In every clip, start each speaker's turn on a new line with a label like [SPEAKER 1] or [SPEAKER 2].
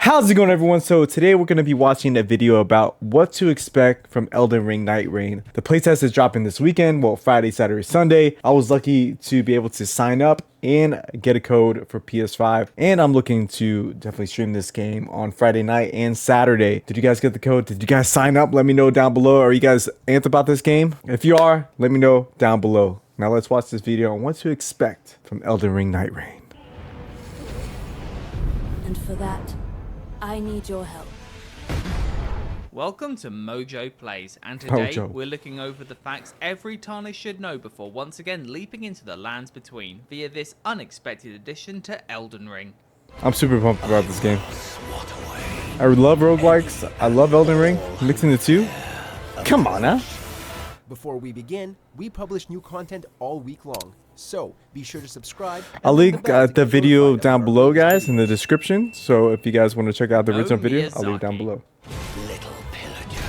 [SPEAKER 1] How's it going, everyone? So today we're going to be watching a video about what to expect from Elden Ring Nightreign. The playtest is dropping this weekend, well, Friday, Saturday, Sunday. I was lucky to be able to sign up and get a code for PS5, and I'm looking to definitely stream this game on Friday night and Saturday. Did you guys get the code? Did you guys sign up? Let me know down below. Are you guys amped about this game? If you are, let me know down below. Now let's watch this video on what to expect from Elden Ring Nightreign.
[SPEAKER 2] And for that, I need your help.
[SPEAKER 3] Welcome to Mojo Plays, and today
[SPEAKER 1] Mojo.
[SPEAKER 3] we're looking over the facts every Tarnish should know before once again leaping into the lands between via this unexpected addition to Elden Ring.
[SPEAKER 1] I'm super pumped about this game. I love roguelikes. I love Elden Ring. Mixing the two. Come on now.
[SPEAKER 4] Before we begin, we publish new content all week long, so be sure to subscribe.
[SPEAKER 1] I'll link the video down below, guys, in the description. So if you guys want to check out the original video, I'll leave it down below.
[SPEAKER 5] Little pillager,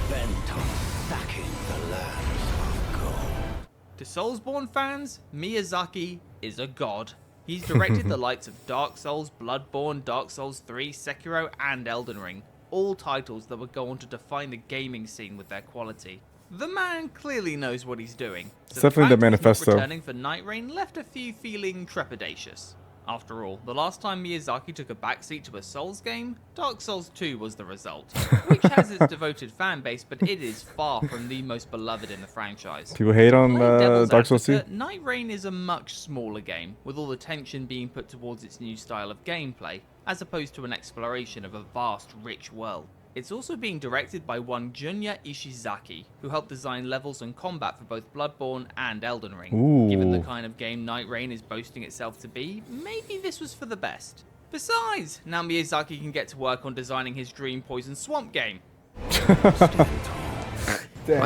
[SPEAKER 5] bent on stacking the lands of gold.
[SPEAKER 3] To Soulsborne fans, Miyazaki is a god. He's directed the likes of Dark Souls, Bloodborne, Dark Souls 3, Sekiro, and Elden Ring, all titles that would go on to define the gaming scene with their quality. The man clearly knows what he's doing.
[SPEAKER 1] It's definitely the manifesto.
[SPEAKER 3] Returning for Nightreign left a few feeling trepidatious. After all, the last time Miyazaki took a backseat to a Souls game, Dark Souls 2 was the result, which has its devoted fan base, but it is far from the most beloved in the franchise.
[SPEAKER 1] People hate on
[SPEAKER 3] Playing devil's
[SPEAKER 1] Dark Souls 2.
[SPEAKER 3] advocate, Nightreign is a much smaller game, with all the tension being put towards its new style of gameplay, as opposed to an exploration of a vast, rich world. It's also being directed by one Junya Ishizaki, who helped design levels and combat for both Bloodborne and Elden Ring.
[SPEAKER 1] Ooh.
[SPEAKER 3] Given the kind of game Nightreign is boasting itself to be, maybe this was for the best. Besides, now Miyazaki can get to work on designing his dream Poison Swamp game.
[SPEAKER 6] My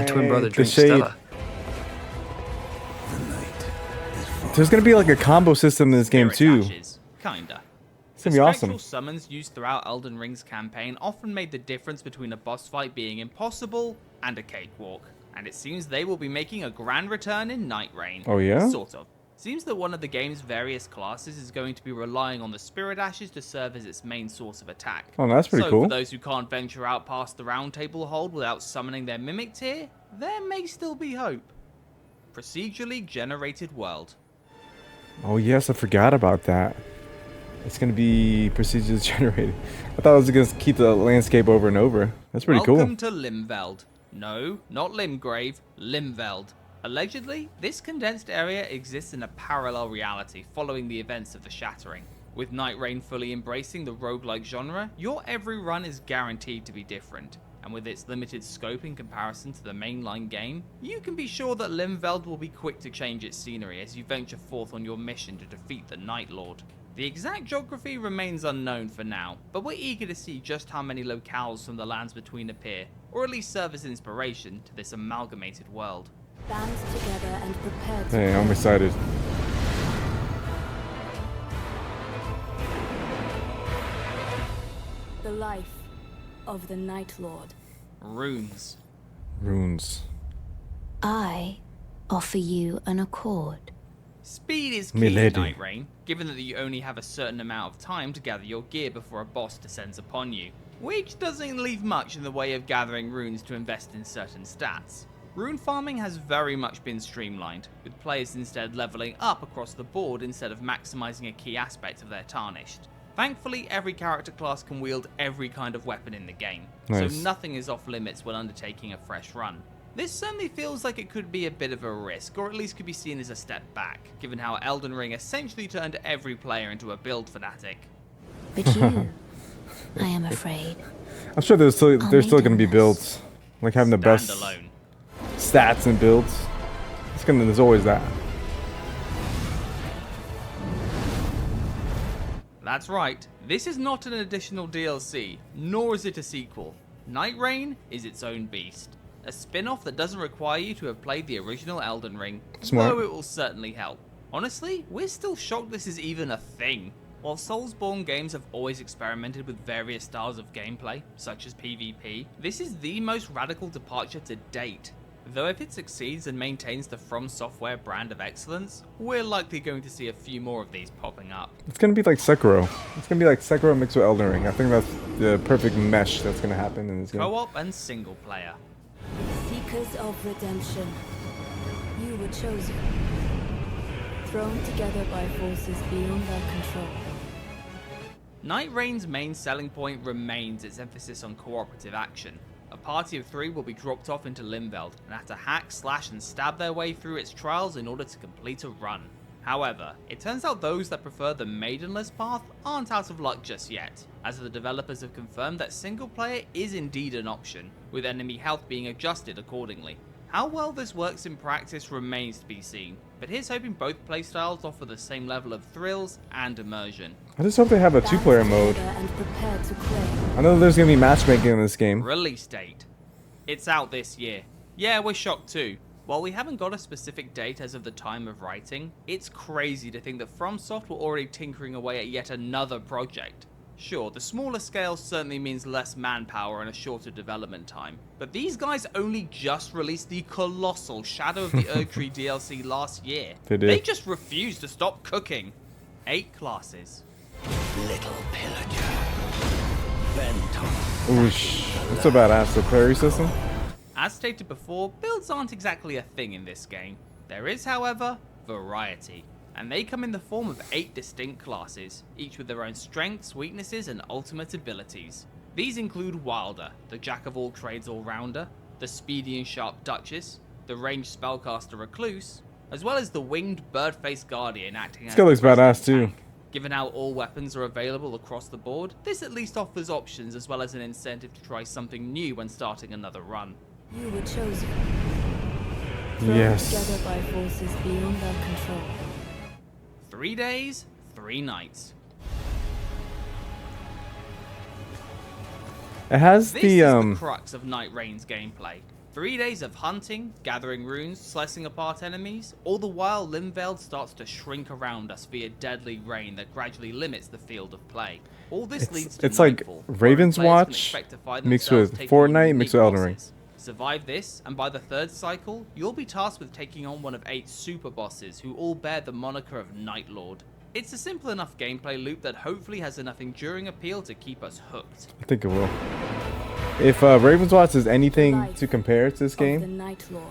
[SPEAKER 6] twin brother
[SPEAKER 1] The
[SPEAKER 6] drinks
[SPEAKER 1] shade.
[SPEAKER 6] Stella.
[SPEAKER 1] There's gonna be like a combo system in this game
[SPEAKER 3] Spirit
[SPEAKER 1] too.
[SPEAKER 3] Ashes, kinda.
[SPEAKER 1] It's gonna be awesome.
[SPEAKER 3] Spectral summons used throughout Elden Ring's campaign often made the difference between a boss fight being impossible and a cakewalk, and it seems they will be making a grand return in Nightreign.
[SPEAKER 1] Oh, yeah?
[SPEAKER 3] Sort of. Seems that one of the game's various classes is going to be relying on the Spirit Ashes to serve as its main source of attack.
[SPEAKER 1] Oh, that's pretty
[SPEAKER 3] so
[SPEAKER 1] cool.
[SPEAKER 3] for those who can't venture out past the Round Table hold without summoning their Mimic tier, there may still be hope. Procedurally generated world.
[SPEAKER 1] Oh yes, I forgot about that. It's gonna be procedures generated. I thought it was gonna keep the landscape over and over. That's pretty
[SPEAKER 3] Welcome
[SPEAKER 1] cool.
[SPEAKER 3] to Limveld. No, not Limgrave, Limveld. Allegedly, this condensed area exists in a parallel reality following the events of the Shattering. With Nightreign fully embracing the roguelike genre, your every run is guaranteed to be different. And with its limited scope in comparison to the mainline game, you can be sure that Limveld will be quick to change its scenery as you venture forth on your mission to defeat the Night Lord. The exact geography remains unknown for now, but we're eager to see just how many locales from the lands between appear, or at least serve as inspiration to this amalgamated world.
[SPEAKER 2] Band together and prepare to
[SPEAKER 1] Hey, I'm excited.
[SPEAKER 2] the life of the Night Lord.
[SPEAKER 3] Runes.
[SPEAKER 1] Runes.
[SPEAKER 7] I offer you an accord.
[SPEAKER 3] Speed is key
[SPEAKER 1] Milady.
[SPEAKER 3] in Nightreign, given that you only have a certain amount of time to gather your gear before a boss descends upon you, which doesn't leave much in the way of gathering runes to invest in certain stats. Rune farming has very much been streamlined, with players instead leveling up across the board instead of maximizing a key aspect of their Tarnished. Thankfully, every character class can wield every kind of weapon in the game,
[SPEAKER 1] Nice.
[SPEAKER 3] so nothing is off limits when undertaking a fresh run. This certainly feels like it could be a bit of a risk, or at least could be seen as a step back, given how Elden Ring essentially turned every player into a build fanatic.
[SPEAKER 7] But you, I am afraid,
[SPEAKER 1] I'm sure there's still gonna be
[SPEAKER 7] this.
[SPEAKER 1] builds, like having the best
[SPEAKER 3] Standalone.
[SPEAKER 1] stats and builds. There's always that.
[SPEAKER 3] That's right, this is not an additional DLC, nor is it a sequel. Nightreign is its own beast. A spin-off that doesn't require you to have played the original Elden Ring,
[SPEAKER 1] Smart.
[SPEAKER 3] though it will certainly help. Honestly, we're still shocked this is even a thing. While Soulsborne games have always experimented with various styles of gameplay, such as PvP, this is the most radical departure to date. Though if it succeeds and maintains the From Software brand of excellence, we're likely going to see a few more of these popping up.
[SPEAKER 1] It's gonna be like Sekiro. It's gonna be like Sekiro mixed with Elden Ring. I think that's the perfect mesh that's gonna happen in this game.
[SPEAKER 3] Co-op and single player.
[SPEAKER 2] Seekers of redemption, you were chosen. Thrown together by forces beyond our control.
[SPEAKER 3] Nightreign's main selling point remains its emphasis on cooperative action. A party of 3 will be dropped off into Limveld and have to hack, slash and stab their way through its trials in order to complete a run. However, it turns out those that prefer the maidenless path aren't out of luck just yet, as the developers have confirmed that single player is indeed an option, with enemy health being adjusted accordingly. How well this works in practice remains to be seen, but here's hoping both playstyles offer the same level of thrills and immersion.
[SPEAKER 1] I just hope they have a 2-player mode.
[SPEAKER 2] And prepare to claim.
[SPEAKER 1] I know there's gonna be matchmaking in this game.
[SPEAKER 3] Release date. It's out this year. Yeah, we're shocked too. While we haven't got a specific date as of the time of writing, it's crazy to think that FromSoft were already tinkering away at yet another project. Sure, the smaller scale certainly means less manpower and a shorter development time, but these guys only just released the colossal Shadow of the Erdtree DLC last year.
[SPEAKER 1] They did.
[SPEAKER 3] They just refused to stop cooking. 8 classes.
[SPEAKER 5] Little pillager. Benton.
[SPEAKER 1] Oosh. That's a badass. The parry system?
[SPEAKER 3] As stated before, builds aren't exactly a thing in this game. There is, however, variety. And they come in the form of 8 distinct classes, each with their own strengths, weaknesses, and ultimate abilities. These include Wilder, the jack-of-all-trades all-rounder, the speedy and sharp Duchess, the ranged spellcaster Recluse, as well as the winged bird-faced Guardian acting as
[SPEAKER 1] This guy looks
[SPEAKER 3] the resident
[SPEAKER 1] badass too.
[SPEAKER 3] tank. Given how all weapons are available across the board, this at least offers options as well as an incentive to try something new when starting another run.
[SPEAKER 2] You were chosen. Thrown
[SPEAKER 1] Yes.
[SPEAKER 2] together by forces beyond our control.
[SPEAKER 3] 3 days, 3 nights.
[SPEAKER 1] It has
[SPEAKER 3] This
[SPEAKER 1] the
[SPEAKER 3] is the crux of Nightreign's gameplay. 3 days of hunting, gathering runes, slicing apart enemies, all the while Limveld starts to shrink around us via deadly rain that gradually limits the field of play. All this leads to
[SPEAKER 1] it's like
[SPEAKER 3] Nightfall,
[SPEAKER 1] Raven's
[SPEAKER 3] wherein players can
[SPEAKER 1] Watch
[SPEAKER 3] expect to find
[SPEAKER 1] mixed
[SPEAKER 3] themselves
[SPEAKER 1] with
[SPEAKER 3] taking on
[SPEAKER 1] Fortnite
[SPEAKER 3] unique
[SPEAKER 1] mixed with Elden Ring.
[SPEAKER 3] bosses. Survive this, and by the 3rd cycle, you'll be tasked with taking on one of 8 super bosses who all bear the moniker of Night Lord. It's a simple enough gameplay loop that hopefully has enough enduring appeal to keep us hooked.
[SPEAKER 1] I think it will. If Raven's Watch is anything
[SPEAKER 2] Life
[SPEAKER 1] to compare to this
[SPEAKER 2] Of the
[SPEAKER 1] game,
[SPEAKER 2] Night Lord.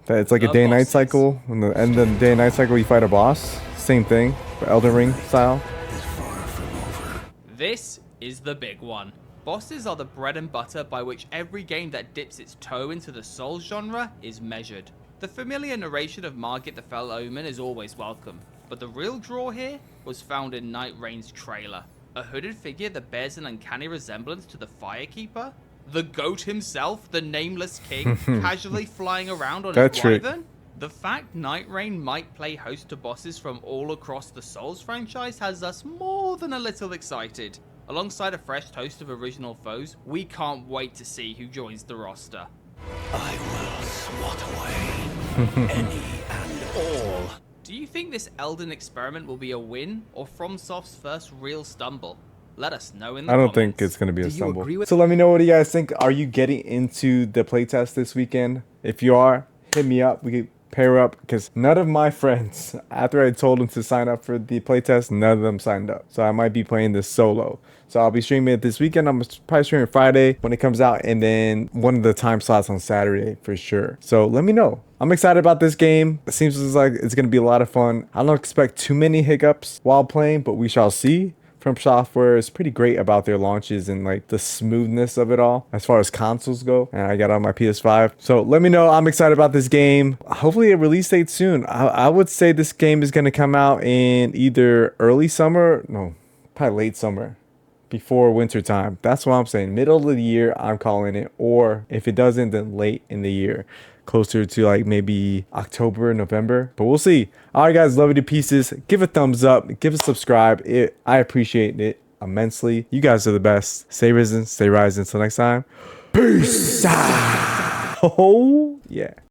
[SPEAKER 1] that it's like a
[SPEAKER 3] The
[SPEAKER 1] day and night
[SPEAKER 3] bosses.
[SPEAKER 1] cycle. When the end of the day and night cycle, you fight a boss. Same thing, but Elden Ring style.
[SPEAKER 5] Is far from over.
[SPEAKER 3] This is the big one. Bosses are the bread and butter by which every game that dips its toe into the Souls genre is measured. The familiar narration of Margit the Fell Omen is always welcome, but the real draw here was found in Nightreign's trailer. A hooded figure that bears an uncanny resemblance to the Firekeeper? The goat himself, the nameless king, casually flying around on
[SPEAKER 1] That
[SPEAKER 3] his
[SPEAKER 1] trick.
[SPEAKER 3] wyvern? The fact Nightreign might play host to bosses from all across the Souls franchise has us more than a little excited. Alongside a fresh host of original foes, we can't wait to see who joins the roster.
[SPEAKER 5] I will swat away any and all.
[SPEAKER 3] Do you think this Elden experiment will be a win, or FromSoft's first real stumble? Let us know in the
[SPEAKER 1] I don't
[SPEAKER 3] comments.
[SPEAKER 1] think it's going to be a
[SPEAKER 4] Do you
[SPEAKER 1] stumble.
[SPEAKER 4] agree with-
[SPEAKER 1] So let me know what you guys think. Are you getting into the playtest this weekend? If you are, hit me up. We could pair up because none of my friends, after I told them to sign up for the playtest, none of them signed up. So I might be playing this solo. So I'll be streaming it this weekend. I'm probably streaming Friday when it comes out, and then one of the time slots on Saturday for sure. So let me know. I'm excited about this game. It seems like it's going to be a lot of fun. I don't expect too many hiccups while playing, but we shall see. From Software is pretty great about their launches and like the smoothness of it all as far as consoles go. And I got on my PS5. So let me know. I'm excited about this game. Hopefully a release date soon. I would say this game is going to come out in either early summer. No, probably late summer. Before winter time. That's what I'm saying. Middle of the year, I'm calling it. Or if it doesn't, then late in the year. Closer to like maybe October, November. But we'll see. All right, guys. Love you to pieces. Give a thumbs up. Give a subscribe. I appreciate it immensely. You guys are the best. Stay risen. Stay rising. Until next time. Peace. Oh, yeah.